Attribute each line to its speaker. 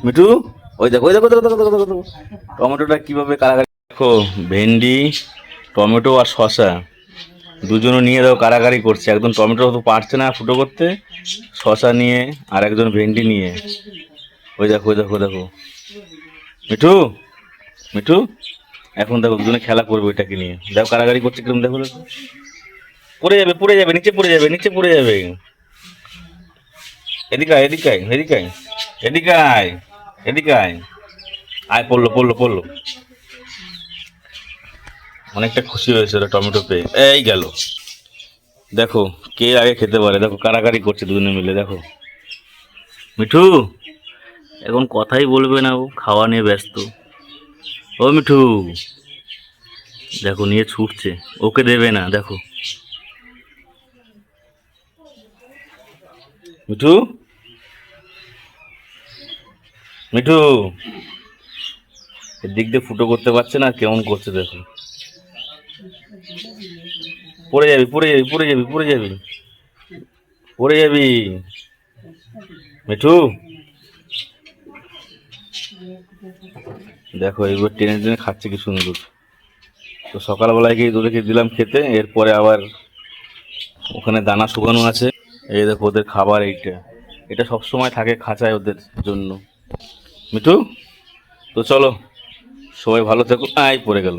Speaker 1: মিঠু, ওই দেখো ওই দেখো দেখো দেখো দেখো দেখো দেখো। টমেটোটা কিভাবে কারাকারি দেখো। ভেন্ডি, টমেটো আর শসা দুজনে নিয়ে দেখো কারাকারি করছে। একদম টমেটো তো পারছে না ফুটো করতে, শসা নিয়ে আর একজন ভেন্ডি নিয়ে। ওই দেখো ওই দেখো দেখো। মিঠু, মিঠু, এখন দেখো দুজনে খেলা করবে ওইটাকে নিয়ে। দেখো কারাকারি করছে কিরকম, দেখো দেখো। পড়ে যাবে পড়ে যাবে, নিচে পড়ে যাবে নিচে পড়ে যাবে। এদিকে আয় এদিকে আয় এদিকে আয় এদিকে আয় এদিকে আয়। আয়, পড়লো পড়লো পড়লো। অনেকটা খুশি হয়েছে ওরা টমেটো পেয়ে। এই গেল। দেখো কে আগে খেতে পারে, দেখো কারাকারি করছে দুজনে মিলে। দেখো মিঠু এখন কথাই বলবে না, ও খাওয়া নিয়ে ব্যস্ত। ও মিঠু, দেখো নিয়ে ছুটছে, ওকে দেবে না। দেখো মিঠু, মিঠু এদিক দিয়ে ফুটো করতে পারছে না, কেমন করছে দেখো। পড়ে যাবি পড়ে যাবি পড়ে যাবি পড়ে যাবি পড়ে যাবি। মিঠু দেখো এইবার টেনে টেনে খাচ্ছে কি সুন্দর। তো সকালবেলায় গিয়ে ওদেরকে দিলাম খেতে, এরপরে আবার ওখানে দানা শুকানো আছে। এই দেখো ওদের খাবার এইটা, এটা সব সময় থাকে খাঁচায় ওদের জন্য। মিঠু, তো চলো সবাই ভালো থেকো। আয় পড়ে গেল।